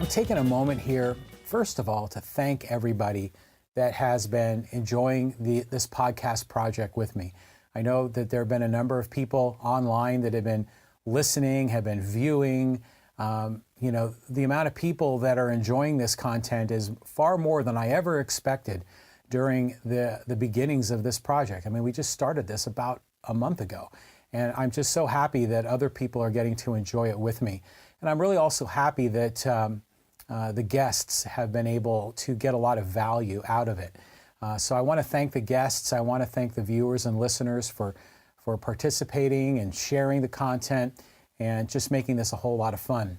Taking a moment here, first of all, to thank everybody that has been enjoying this podcast project with me. I know that there have been a number of people online that have been listening, have been viewing. The amount of people that are enjoying this content is far more than I ever expected during the beginnings of this project. I mean, we just started this about a month ago, and I'm just so happy that other people are getting to enjoy it with me. And I'm really also happy that the guests have been able to get a lot of value out of it. So I want to thank the guests. I want to thank the viewers and listeners for participating and sharing the content and just making this a whole lot of fun.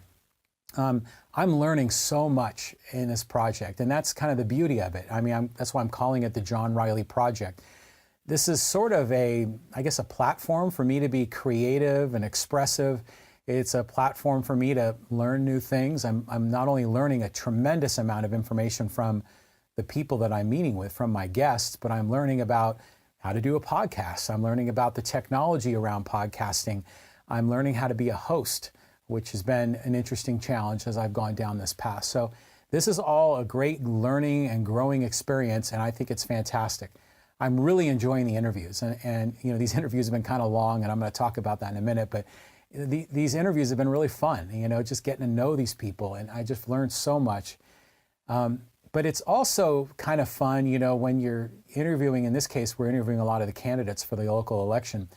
I'm learning so much in this project, and that's kind of the beauty of it. I mean, that's why I'm calling it the John Riley Project. This is sort of a platform for me to be creative and expressive. It's a platform for me to learn new things. I'm not only learning a tremendous amount of information from the people that I'm meeting with, from my guests, but I'm learning about how to do a podcast. I'm learning about the technology around podcasting. I'm learning how to be a host, which has been an interesting challenge as I've gone down this path. So this is all a great learning and growing experience, and I think it's fantastic. I'm really enjoying the interviews, and these interviews have been kind of long, and I'm going to talk about that in a minute, but these interviews have been really fun, just getting to know these people, and I just learned so much. But it's also kind of fun, when you're interviewing. In this case, we're interviewing a lot of the candidates for the local election.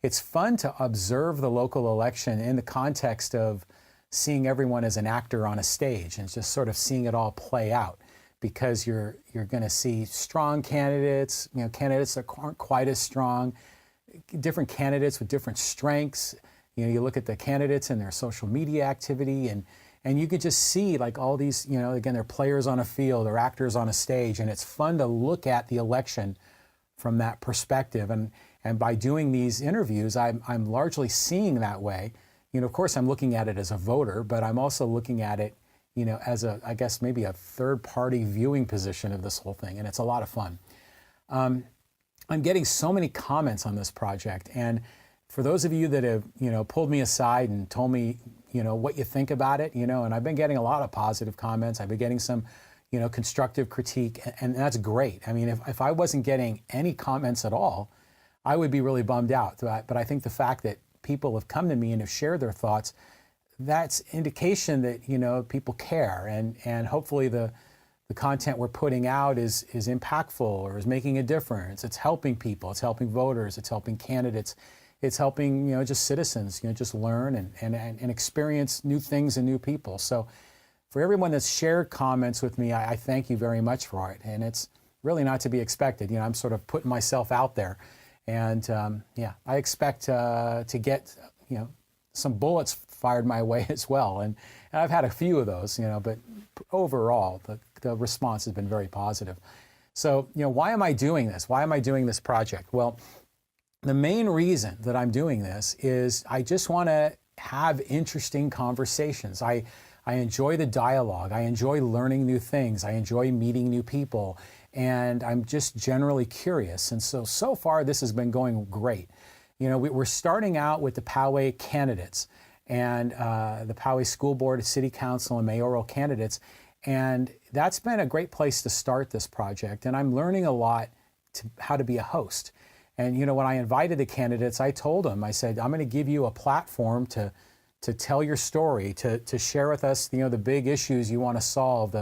It's fun to observe the local election in the context of seeing everyone as an actor on a stage and just sort of seeing it all play out, because you're going to see strong candidates, candidates that aren't quite as strong, different candidates with different strengths. You look at the candidates and their social media activity, and you could just see like all these, again, they're players on a field or actors on a stage, and it's fun to look at the election from that perspective. And by doing these interviews, I'm largely seeing that way. Of course, I'm looking at it as a voter, but I'm also looking at it, as I guess maybe a third-party viewing position of this whole thing, and it's a lot of fun. I'm getting so many comments on this project, and for those of you that have, pulled me aside and told me, what you think about it, and I've been getting a lot of positive comments. I've been getting some, constructive critique, and that's great. I mean, if I wasn't getting any comments at all, I would be really bummed out. But I think the fact that people have come to me and have shared their thoughts, that's indication that, people care, and hopefully the content we're putting out is impactful or is making a difference. It's helping people, it's helping voters, it's helping candidates. It's helping, just citizens, just learn and experience new things and new people. So for everyone that's shared comments with me, I thank you very much for it. And it's really not to be expected. I'm sort of putting myself out there. And I expect to get, some bullets fired my way as well. And I've had a few of those, but overall, the response has been very positive. So, why am I doing this? Why am I doing this project? Well, the main reason that I'm doing this is I just want to have interesting conversations. I enjoy the dialogue. I enjoy learning new things. I enjoy meeting new people. And I'm just generally curious. And so far, this has been going great. We're starting out with the Poway candidates and the Poway School Board, City Council, and mayoral candidates. And that's been a great place to start this project. And I'm learning a lot how to be a host. And, when I invited the candidates, I told them, I said, I'm going to give you a platform to tell your story, to share with us, the big issues you want to solve.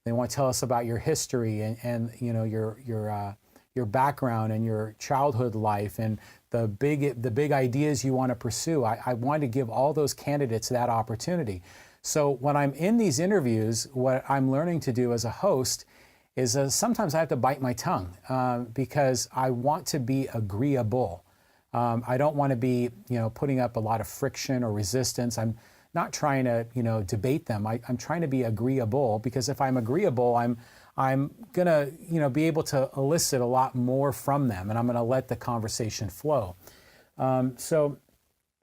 They want to tell us about your history and your background and your childhood life and the big ideas you want to pursue. I want to give all those candidates that opportunity. So when I'm in these interviews, what I'm learning to do as a host is sometimes I have to bite my tongue because I want to be agreeable. I don't want to be, putting up a lot of friction or resistance. I'm not trying to, debate them. I'm trying to be agreeable, because if I'm agreeable, I'm gonna, be able to elicit a lot more from them, and I'm gonna let the conversation flow. So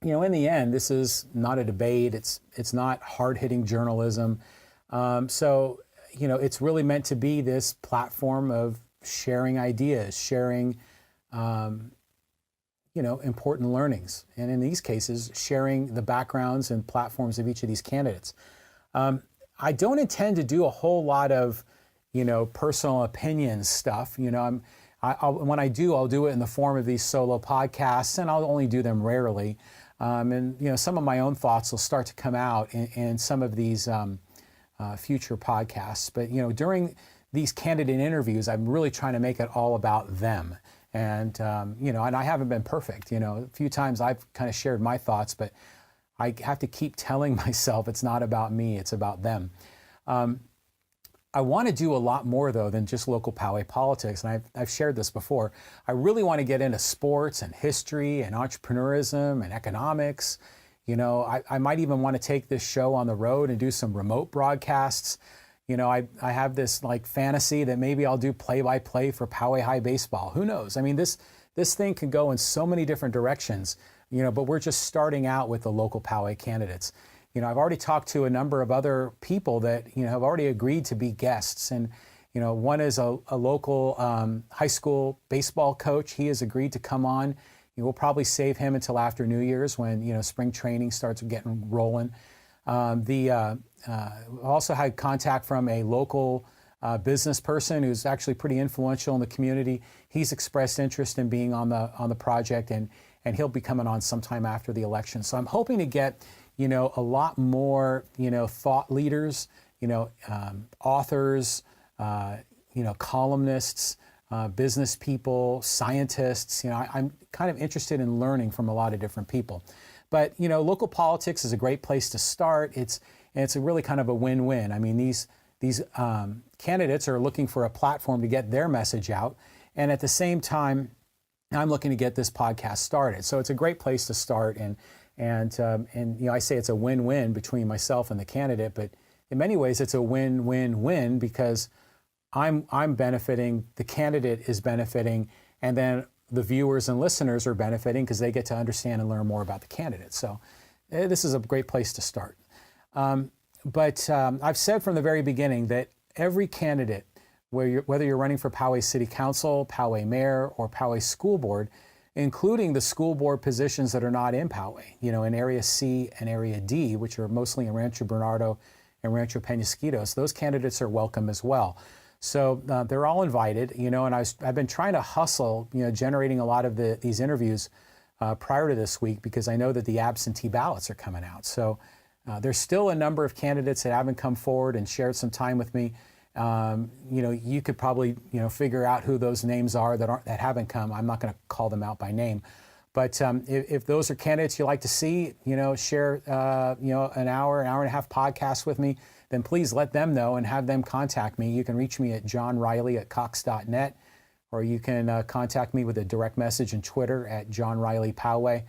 in the end, this is not a debate. It's not hard-hitting journalism. So, it's really meant to be this platform of sharing ideas, sharing, important learnings. And in these cases, sharing the backgrounds and platforms of each of these candidates. I don't intend to do a whole lot of, personal opinion stuff. When I do, I'll do it in the form of these solo podcasts, and I'll only do them rarely. And some of my own thoughts will start to come out in some of these future podcasts. But during these candidate interviews, I'm really trying to make it all about them. And and I haven't been perfect. A few times I've kind of shared my thoughts, but I have to keep telling myself it's not about me, it's about them. I want to do a lot more, though, than just local Poway politics, and I've shared this before. I really want to get into sports and history and entrepreneurism and economics. I might even want to take this show on the road and do some remote broadcasts. I have this fantasy that maybe I'll do play-by-play for Poway High baseball. Who knows? I mean, this thing can go in so many different directions, but we're just starting out with the local Poway candidates. I've already talked to a number of other people that, have already agreed to be guests. And, one is a local high school baseball coach. He has agreed to come on. We'll probably save him until after New Year's when, spring training starts getting rolling. Also had contact from a local business person who's actually pretty influential in the community. He's expressed interest in being on the project, and he'll be coming on sometime after the election. So I'm hoping to get a lot more, thought leaders, authors, columnists, business people, scientists. I'm kind of interested in learning from a lot of different people. But, local politics is a great place to start. It's a really kind of a win-win. I mean, these candidates are looking for a platform to get their message out. And at the same time, I'm looking to get this podcast started. So it's a great place to start. And I say it's a win-win between myself and the candidate, but in many ways it's a win-win-win because I'm benefiting, the candidate is benefiting, and then the viewers and listeners are benefiting because they get to understand and learn more about the candidate. So this is a great place to start. But I've said from the very beginning that every candidate, whether you're running for Poway City Council, Poway Mayor, or Poway School Board, including the school board positions that are not in Poway, in Area C and Area D, which are mostly in Rancho Bernardo and Rancho Penasquitos, those candidates are welcome as well. So they're all invited, and I've been trying to hustle, generating a lot of these interviews prior to this week because I know that the absentee ballots are coming out. So there's still a number of candidates that haven't come forward and shared some time with me. You could probably, figure out who those names are that haven't come. I'm not going to call them out by name, but if those are candidates you like to see, share, an hour and a half podcast with me, then please let them know and have them contact me. You can reach me at johnriley@cox.net, or you can contact me with a direct message on Twitter at johnrileypoway,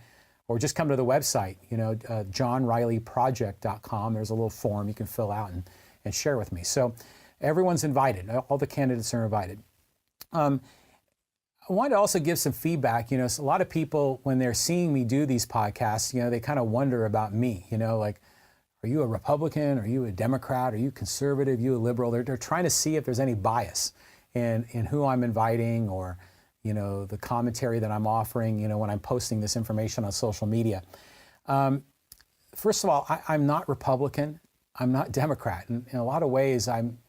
or just come to the website, johnrileyproject.com. There's a little form you can fill out and share with me. So everyone's invited. All the candidates are invited. I wanted to also give some feedback. A lot of people, when they're seeing me do these podcasts, they kind of wonder about me, are you a Republican? Are you a Democrat? Are you conservative? Are you a liberal? They're trying to see if there's any bias in who I'm inviting or, the commentary that I'm offering, when I'm posting this information on social media. First of all, I'm not Republican. I'm not Democrat. In a lot of ways, I'm,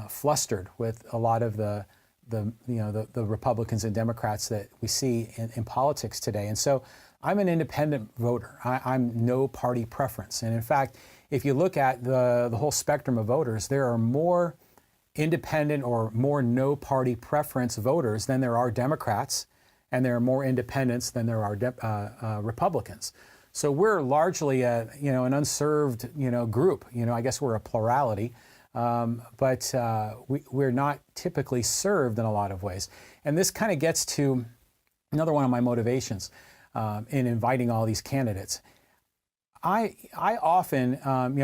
flustered with a lot of the Republicans and Democrats that we see in politics today. And so I'm an independent voter. I'm no party preference. And in fact, if you look at the whole spectrum of voters, there are more independent or more no party preference voters than there are Democrats, and there are more independents than there are Republicans. So we're largely an unserved, group. I guess we're a plurality, but we're not typically served in a lot of ways. And this kind of gets to another one of my motivations in inviting all these candidates. I often,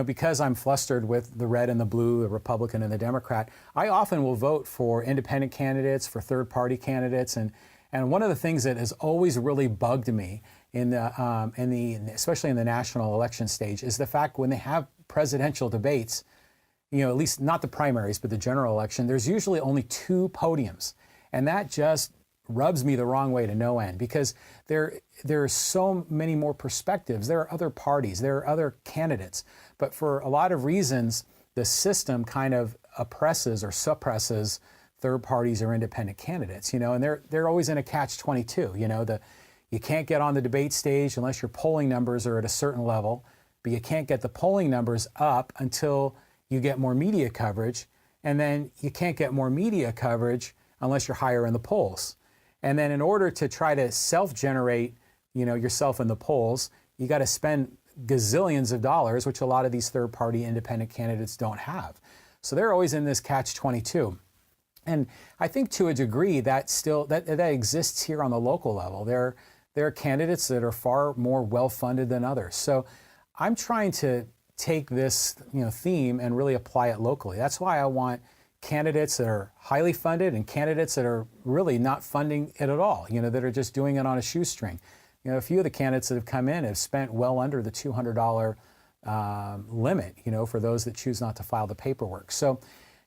because I'm flustered with the red and the blue, the Republican and the Democrat, I often will vote for independent candidates, for third-party candidates, and And one of the things that has always really bugged me especially in the national election stage is the fact when they have presidential debates, at least not the primaries, but the general election, there's usually only 2 podiums. And that just rubs me the wrong way to no end, because there are so many more perspectives. There are other parties, there are other candidates. But for a lot of reasons, the system kind of oppresses or suppresses third parties or independent candidates, and they're always in a catch-22. You can't get on the debate stage unless your polling numbers are at a certain level, but you can't get the polling numbers up until you get more media coverage, and then you can't get more media coverage unless you're higher in the polls. And then in order to try to self-generate, yourself in the polls, you got to spend gazillions of dollars, which a lot of these third-party independent candidates don't have. So they're always in this catch-22. And I think to a degree that exists here on the local level. There are candidates that are far more well-funded than others. So I'm trying to take this theme and really apply it locally. That's why I want candidates that are highly funded and candidates that are really not funding it at all, that are just doing it on a shoestring. A few of the candidates that have come in have spent well under the $200 limit, for those that choose not to file the paperwork. So,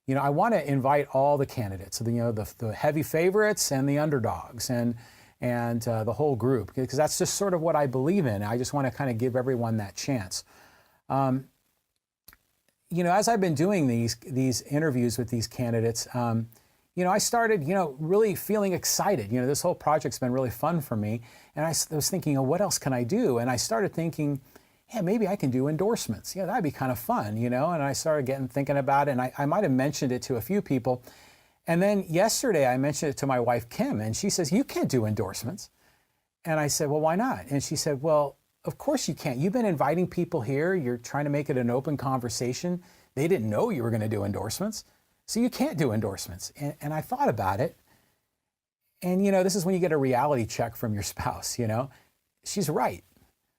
I want to invite all the candidates, the heavy favorites and the underdogs and the whole group, because that's just sort of what I believe in. I just want to kind of give everyone that chance. As I've been doing these interviews with these candidates, I started, really feeling excited. This whole project's been really fun for me. And I was thinking, what else can I do? And I started thinking, yeah, maybe I can do endorsements. Yeah, that'd be kind of fun, and I started thinking about it, and I might have mentioned it to a few people. And then yesterday I mentioned it to my wife, Kim, and she says, you can't do endorsements. And I said, well, why not? And she said, well, of course you can't. You've been inviting people here. You're trying to make it an open conversation. They didn't know you were going to do endorsements. So you can't do endorsements. And I thought about it. And, this is when you get a reality check from your spouse, She's right.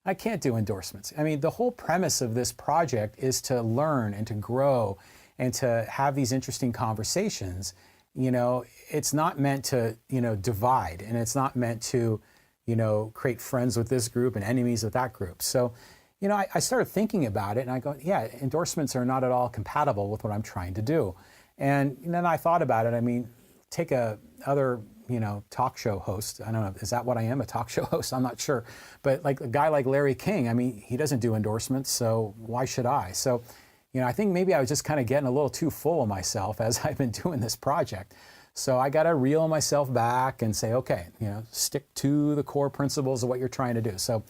I can't do endorsements. I mean, the whole premise of this project is to learn and to grow and to have these interesting conversations. It's not meant to, divide, and it's not meant to, create friends with this group and enemies with that group. So, I started thinking about it and I go, yeah, endorsements are not at all compatible with what I'm trying to do. And then I thought about it. I mean, take other talk show host. I don't know, is that what I am, a talk show host? I'm not sure. But like a guy like Larry King, I mean, he doesn't do endorsements, so why should I? So, I think maybe I was just kind of getting a little too full of myself as I've been doing this project. So I got to reel myself back and say, okay, stick to the core principles of what you're trying to do. So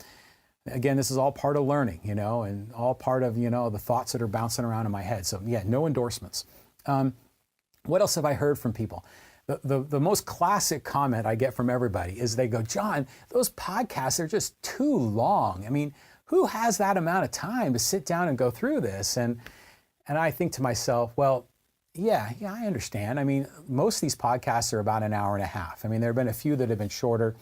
again, this is all part of learning, and all part of, the thoughts that are bouncing around in my head. So yeah, no endorsements. What else have I heard from people? The most classic comment I get from everybody is they go, John, those podcasts are just too long. I mean, who has that amount of time to sit down and go through this? And I think to myself, well, yeah, I understand. I mean, most of these podcasts are about an hour and a half. I mean, there have been a few that have been shorter.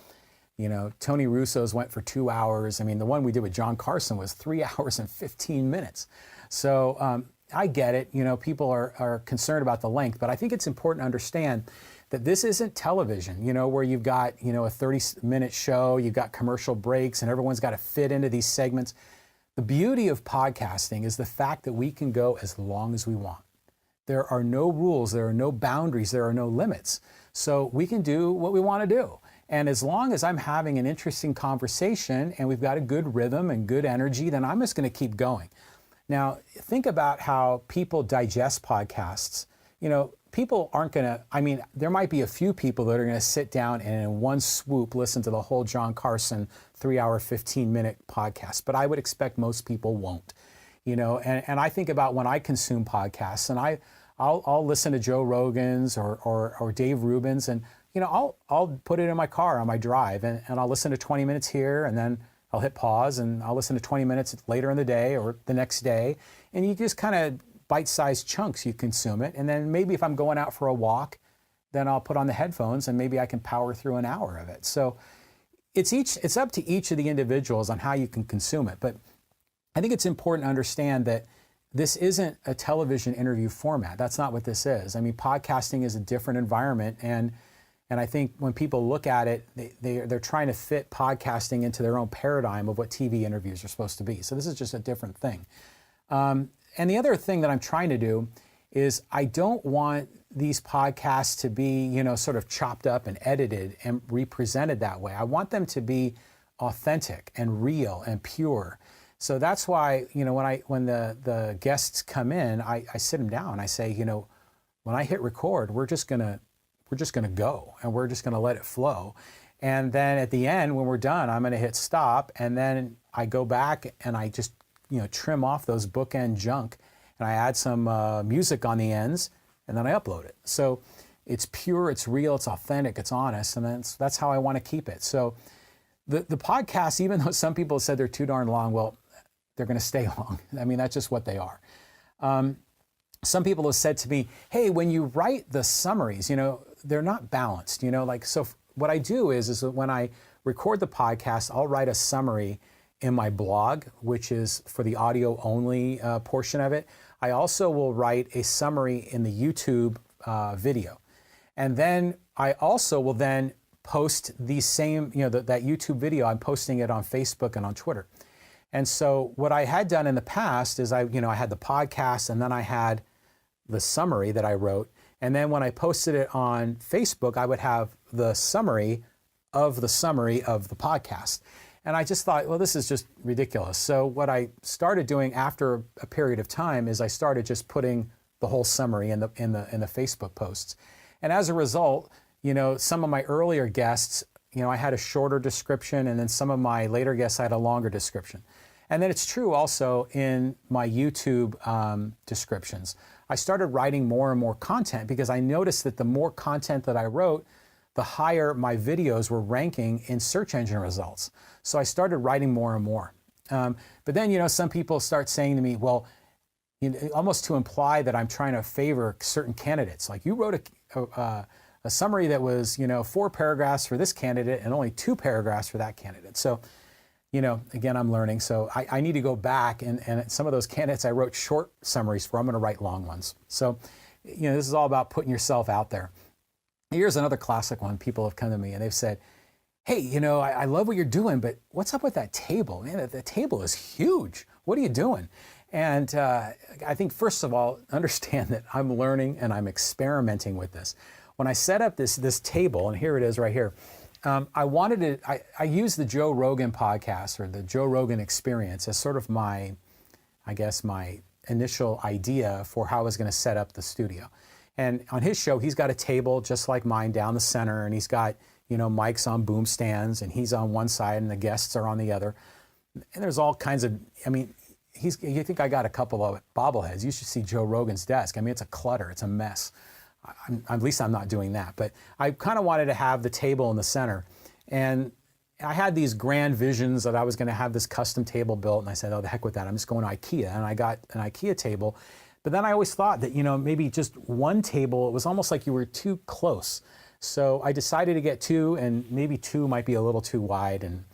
Tony Russo's went for 2 hours. I mean, the one we did with John Carson was 3 hours and 15 minutes. So I get it. People are concerned about the length, but I think it's important to understand that this isn't television, where you've got, a 30-minute show, you've got commercial breaks, and everyone's got to fit into these segments. The beauty of podcasting is the fact that we can go as long as we want. There are no rules, there are no boundaries, there are no limits. So we can do what we want to do. And as long as I'm having an interesting conversation and we've got a good rhythm and good energy, then I'm just going to keep going. Now, think about how people digest podcasts. People aren't going to, I mean, there might be a few people that are going to sit down and in one swoop listen to the whole John Carson 3 hour, 15-minute podcast, but I would expect most people won't, and I think about when I consume podcasts, and I'll listen to Joe Rogan's or Dave Rubin's, and, I'll put it in my car on my drive and I'll listen to 20 minutes here, and then I'll hit pause and I'll listen to 20 minutes later in the day or the next day. And you just kind of bite-sized chunks, you consume it. And then maybe if I'm going out for a walk, then I'll put on the headphones and maybe I can power through an hour of it. So it's up to each of the individuals on how you can consume it. But I think it's important to understand that this isn't a television interview format. That's not what this is. I mean, podcasting is a different environment. And And I think when people look at it, they're trying to fit podcasting into their own paradigm of what TV interviews are supposed to be. So this is just a different thing. And the other thing that I'm trying to do is I don't want these podcasts to be, you know, sort of chopped up and edited and represented that way. I want them to be authentic and real and pure. So that's why, you know, when the guests come in, I sit them down and I say, you know, when I hit record, we're just gonna go and we're just gonna let it flow. And then at the end, when we're done, I'm gonna hit stop, and then I go back and I just, you know, trim off those bookend junk, and I add some music on the ends, and then I upload it. So it's pure, it's real, it's authentic, it's honest, and that's how I want to keep it. So the podcast, even though some people said they're too darn long, well, they're going to stay long. I mean, that's just what they are. Some people have said to me, hey, when you write the summaries, you know, they're not balanced, you know, like, so what I do is that when I record the podcast, I'll write a summary in my blog, which is for the audio only portion of it. I also will write a summary in the YouTube video. And then I also will then post the same, you know, that YouTube video, I'm posting it on Facebook and on Twitter. And so what I had done in the past is I had the podcast, and then I had the summary that I wrote. And then when I posted it on Facebook, I would have the summary of the podcast. And I just thought, well, this is just ridiculous. So what I started doing after a period of time is I started just putting the whole summary in the Facebook posts. And as a result, you know, some of my earlier guests, you know, I had a shorter description, and then some of my later guests I had a longer description. And then it's true also in my YouTube descriptions. I started writing more and more content because I noticed that the more content that I wrote, the higher my videos were ranking in search engine results. So I started writing more and more. But then, you know, some people start saying to me, well, you know, almost to imply that I'm trying to favor certain candidates. Like, you wrote a summary that was, you know, 4 paragraphs for this candidate and only 2 paragraphs for that candidate. So, you know, again, I'm learning. So I need to go back, and some of those candidates I wrote short summaries for. I'm going to write long ones. So, you know, this is all about putting yourself out there. Here's another classic one. People have come to me and they've said, hey, you know, I love what you're doing, but what's up with that table? Man, the table is huge. What are you doing? And I think, first of all, understand that I'm learning and I'm experimenting with this. When I set up this table, and here it is right here, I use the Joe Rogan podcast, or the Joe Rogan experience, as sort of my initial idea for how I was going to set up the studio. And on his show, he's got a table just like mine down the center, and he's got, you know, mics on boom stands, and he's on one side and the guests are on the other. And there's all kinds of, I mean, you think I got a couple of bobbleheads. You should see Joe Rogan's desk. I mean, it's a clutter, it's a mess. At least I'm not doing that. But I kind of wanted to have the table in the center. And I had these grand visions that I was going to have this custom table built. And I said, oh, the heck with that. I'm just going to IKEA. And I got an IKEA table. But then I always thought that, you know, maybe just one table, it was almost like you were too close. So I decided to get 2, and maybe 2 might be a little too wide. And,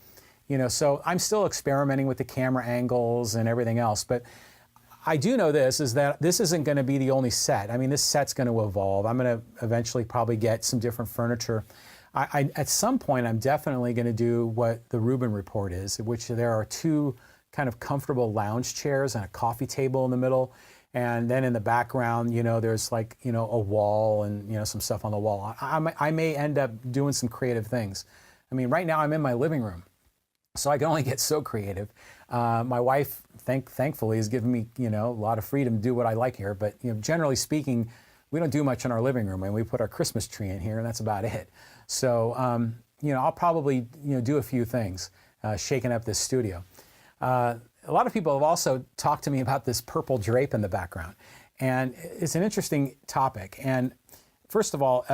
you know, so I'm still experimenting with the camera angles and everything else. But I do know this, is that this isn't going to be the only set. I mean, this set's going to evolve. I'm going to eventually probably get some different furniture. At some point, I'm definitely going to do what the Rubin Report is, which there are 2 kind of comfortable lounge chairs and a coffee table in the middle. And then in the background, you know, there's like, you know, a wall and, you know, some stuff on the wall. I may end up doing some creative things. I mean, right now I'm in my living room, so I can only get so creative. My wife, thankfully, has given me, you know, a lot of freedom to do what I like here. But, you know, generally speaking, we don't do much in our living room. I mean, we put our Christmas tree in here, and that's about it. So, you know, I'll probably, you know, do a few things, shaking up this studio. A lot of people have also talked to me about this purple drape in the background. And it's an interesting topic. And first of all,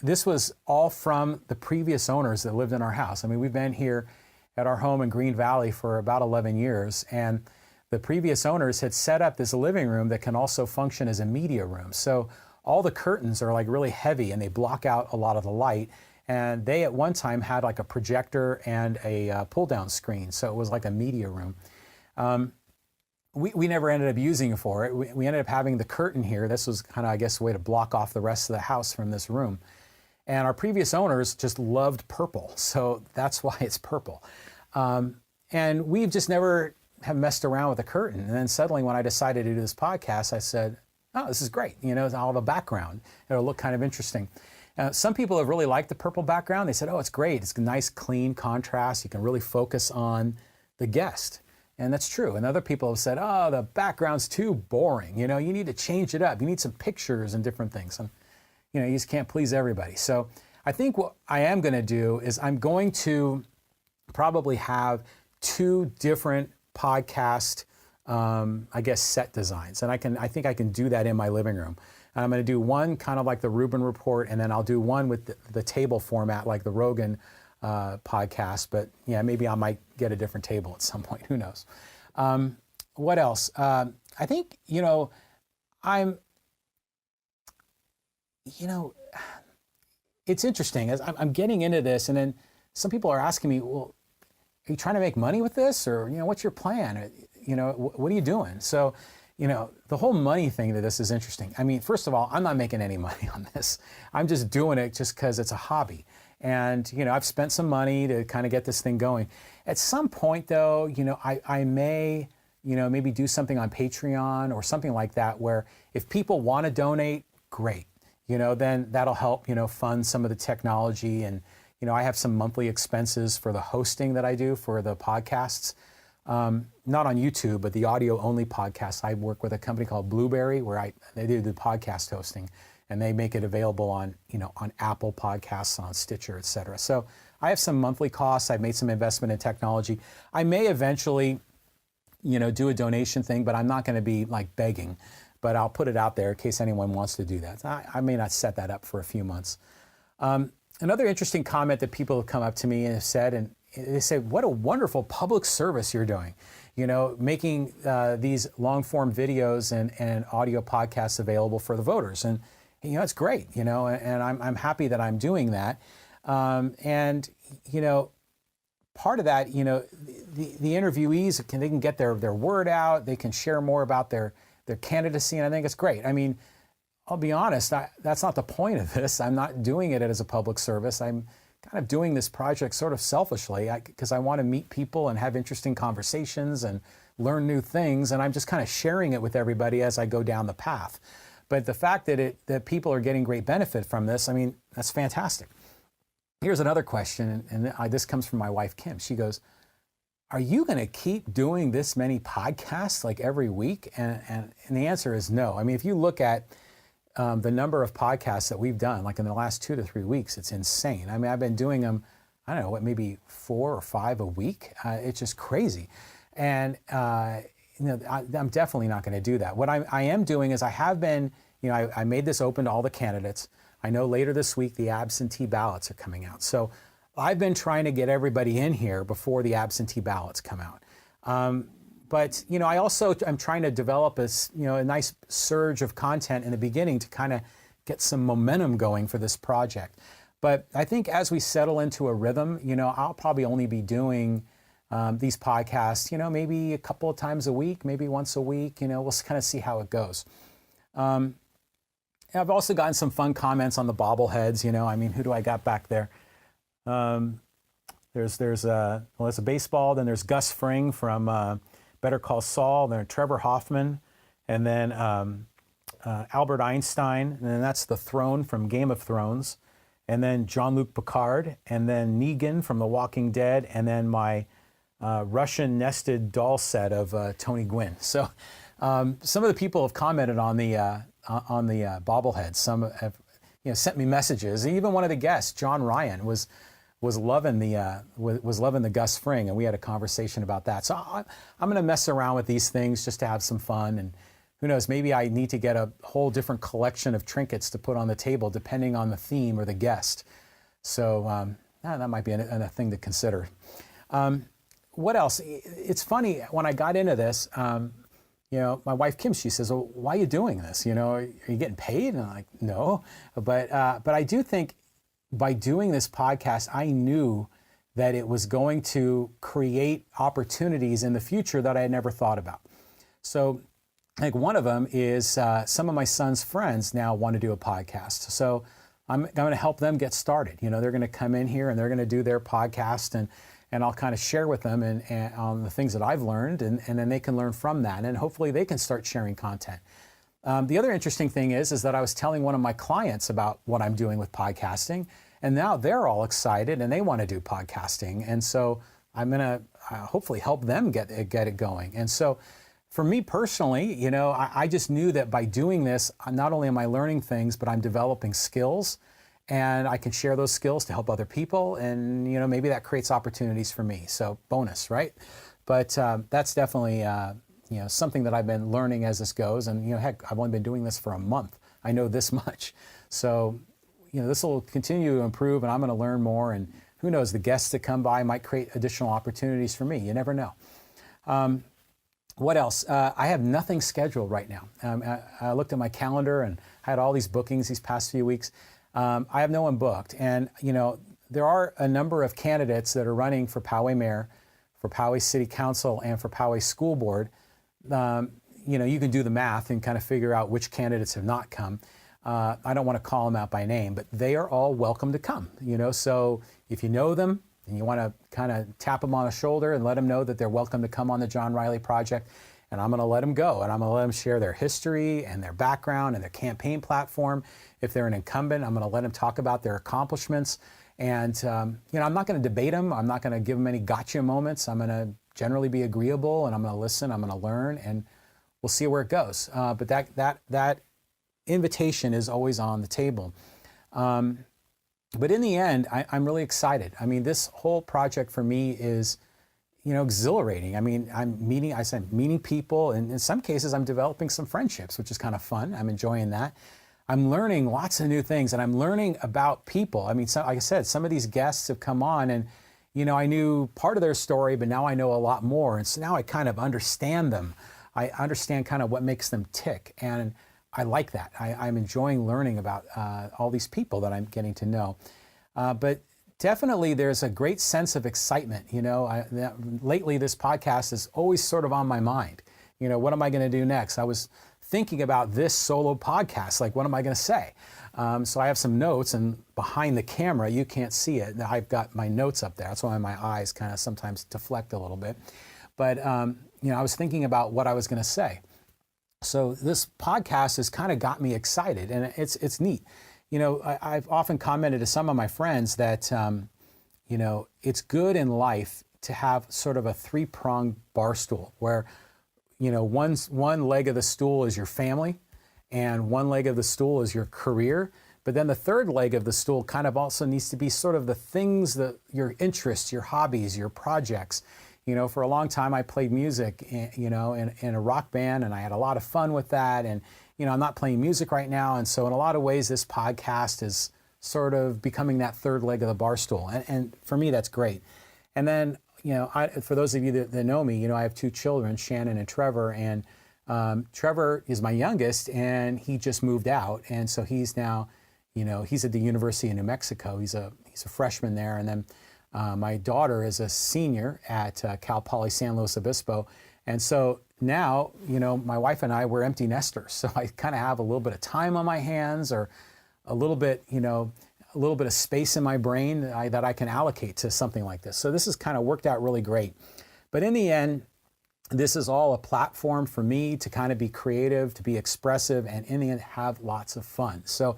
this was all from the previous owners that lived in our house. I mean, we've been here at our home in Green Valley for about 11 years. And the previous owners had set up this living room that can also function as a media room. So all the curtains are like really heavy, and they block out a lot of the light. And they at one time had like a projector and a pull-down screen. So it was like a media room. We never ended up using it for it. We ended up having the curtain here. This was kind of, I guess, a way to block off the rest of the house from this room. And our previous owners just loved purple, so that's why it's purple. And we've just never have messed around with the curtain. And then suddenly when I decided to do this podcast, I said, oh, this is great. I'll have a background. It'll look kind of interesting. Some people have really liked the purple background. They said, oh, it's great. It's a nice, clean contrast. You can really focus on the guest. And that's true. And other people have said, oh, the background's too boring. You need to change it up. You need some pictures and different things. And, you just can't please everybody. So I think what I am going to do is I'm going to probably have 2 different podcast, set designs. And I think I can do that in my living room. And I'm going to do one kind of like the Rubin Report, and then I'll do one with the table format like the Rogan podcast. But yeah, maybe I might get a different table at some point. Who knows? What else? I think, it's interesting as I'm getting into this, and then some people are asking me, well, are you trying to make money with this? Or, what's your plan? What are you doing? So, the whole money thing to this is interesting. I mean, first of all, I'm not making any money on this. I'm just doing it just because it's a hobby. And, I've spent some money to kind of get this thing going. At some point, though, I may, maybe do something on Patreon or something like that, where if people want to donate, great. Then that'll help, fund some of the technology. And, I have some monthly expenses for the hosting that I do for the podcasts. Not on YouTube, but the audio only podcast. I work with a company called Blueberry, where they do the podcast hosting, and they make it available on, on Apple Podcasts, on Stitcher, et cetera. So I have some monthly costs. I've made some investment in technology. I may eventually, do a donation thing, but I'm not going to be like begging, but I'll put it out there in case anyone wants to do that. I may not set that up for a few months. Another interesting comment that people have come up to me and have said, and they say, what a wonderful public service you're doing, making these long form videos and audio podcasts available for the voters. And, it's great, and I'm happy that I'm doing that. And, part of that, the interviewees, they can get their word out, they can share more about their candidacy, and I think it's great. I mean, I'll be honest, that's not the point of this. I'm not doing it as a public service. I'm kind of doing this project sort of selfishly because I want to meet people and have interesting conversations and learn new things, and I'm just kind of sharing it with everybody as I go down the path. But the fact that people are getting great benefit from this, I mean, that's fantastic. Here's another question, and this comes from my wife, Kim. She goes, are you going to keep doing this many podcasts like every week? And the answer is no. I mean, if you look at the number of podcasts that we've done, like in the last 2 to 3 weeks, it's insane. I mean, I've been doing them, I don't know, maybe 4 or 5 a week. It's just crazy. And, I'm definitely not going to do that. What I am doing is I have been, I made this open to all the candidates. I know later this week, the absentee ballots are coming out. So I've been trying to get everybody in here before the absentee ballots come out. But, I'm trying to develop a nice surge of content in the beginning to kind of get some momentum going for this project. But I think as we settle into a rhythm, I'll probably only be doing these podcasts, maybe a couple of times a week, maybe once a week, we'll kind of see how it goes. I've also gotten some fun comments on the bobbleheads, I mean, who do I got back there? There's a baseball, then there's Gus Fring from Better Call Saul, then Trevor Hoffman, and then Albert Einstein, and then that's the Throne from Game of Thrones, and then Jean-Luc Picard, and then Negan from The Walking Dead, and then my Russian nested doll set of Tony Gwynn. So some of the people have commented on the bobblehead. Some have sent me messages. Even one of the guests, John Ryan, was loving the Gus Fring, and we had a conversation about that. So I'm going to mess around with these things just to have some fun, and who knows, maybe I need to get a whole different collection of trinkets to put on the table depending on the theme or the guest. So that might be a thing to consider. What else? It's funny, when I got into this, my wife Kim, she says, well, why are you doing this? Are you getting paid? And I'm like, no. But I do think by doing this podcast, I knew that it was going to create opportunities in the future that I had never thought about. So I think one of them is some of my son's friends now want to do a podcast. So I'm going to help them get started. You know, they're going to come in here and they're going to do their podcast, and I'll kind of share with them and on the things that I've learned, and then they can learn from that, and hopefully they can start sharing content. The other interesting thing is that I was telling one of my clients about what I'm doing with podcasting, and now they're all excited and they want to do podcasting. And so I'm going to hopefully help them get it going. And so for me personally, you know, I just knew that by doing this, not only am I learning things, but I'm developing skills, and I can share those skills to help other people. And, you know, maybe that creates opportunities for me. So bonus, right? But that's definitely, you know, something that I've been learning as this goes. And, you know, heck, I've only been doing this for a month. I know this much. So, you know, this will continue to improve, and I'm going to learn more. And who knows, the guests that come by might create additional opportunities for me. You never know. What else? I have nothing scheduled right now. I looked at my calendar and had all these bookings these past few weeks. I have no one booked. And, you know, there are a number of candidates that are running for Poway Mayor, for Poway City Council, and for Poway School Board. You know, you can do the math and kind of figure out which candidates have not come. I don't want to call them out by name, but they are all welcome to come, you know. So if you know them and you want to kind of tap them on the shoulder and let them know that they're welcome to come on the John Riley Project, and I'm going to let them go, and I'm going to let them share their history and their background and their campaign platform. If they're an incumbent, I'm going to let them talk about their accomplishments. And, you know, I'm not going to debate them. I'm not going to give them any gotcha moments. I'm going to generally be agreeable, and I'm going to listen. I'm going to learn, and we'll see where it goes. But that invitation is always on the table. But in the end, I'm really excited. I mean, this whole project for me is, you know, exhilarating. I mean, I'm meeting people, and in some cases I'm developing some friendships, which is kind of fun. I'm enjoying that. I'm learning lots of new things, and I'm learning about people. I mean, like I said, some of these guests have come on, and, you know, I knew part of their story, but now I know a lot more. And so now I kind of understand them. I understand kind of what makes them tick. And I like that. I'm enjoying learning about all these people that I'm getting to know. But definitely there's a great sense of excitement. You know, lately this podcast is always sort of on my mind. You know, what am I going to do next? I was thinking about this solo podcast, like, what am I going to say? So I have some notes, and behind the camera, you can't see it. I've got my notes up there. That's why my eyes kind of sometimes deflect a little bit. But, you know, I was thinking about what I was going to say. So this podcast has kind of got me excited, and it's neat. You know, I've often commented to some of my friends that, you know, it's good in life to have sort of a three-pronged bar stool where, you know, one leg of the stool is your family, and one leg of the stool is your career. But then the third leg of the stool kind of also needs to be sort of the things that your interests, your hobbies, your projects. You know, for a long time I played music, you know, in a rock band, and I had a lot of fun with that. And, you know, I'm not playing music right now. And so in a lot of ways, this podcast is sort of becoming that third leg of the bar stool. And for me, that's great. And then, you know, for those of you that know me, you know, I have two children, Shannon and Trevor. And Trevor is my youngest, and he just moved out. And so he's now, you know, he's at the University of New Mexico. He's a freshman there. And then my daughter is a senior at Cal Poly San Luis Obispo. And so now, you know, my wife and I, we're empty nesters. So I kind of have a little bit of time on my hands, or a little bit, you know, a little bit of space in my brain that I can allocate to something like this. So this has kind of worked out really great. But in the end, this is all a platform for me to kind of be creative, to be expressive, and in the end, have lots of fun. So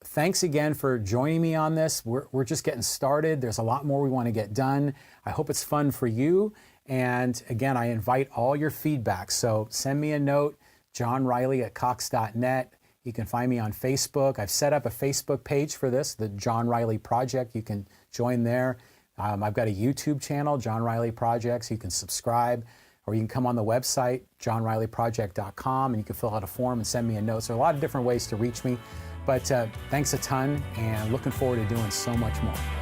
thanks again for joining me on this. We're just getting started. There's a lot more we want to get done. I hope it's fun for you. And again, I invite all your feedback. So send me a note, johnriley@cox.net. You can find me on Facebook. I've set up a Facebook page for this, the John Riley Project. You can join there. I've got a YouTube channel, John Riley Projects. You can subscribe, or you can come on the website, johnrileyproject.com, and you can fill out a form and send me a note. So there are a lot of different ways to reach me. But thanks a ton, and looking forward to doing so much more.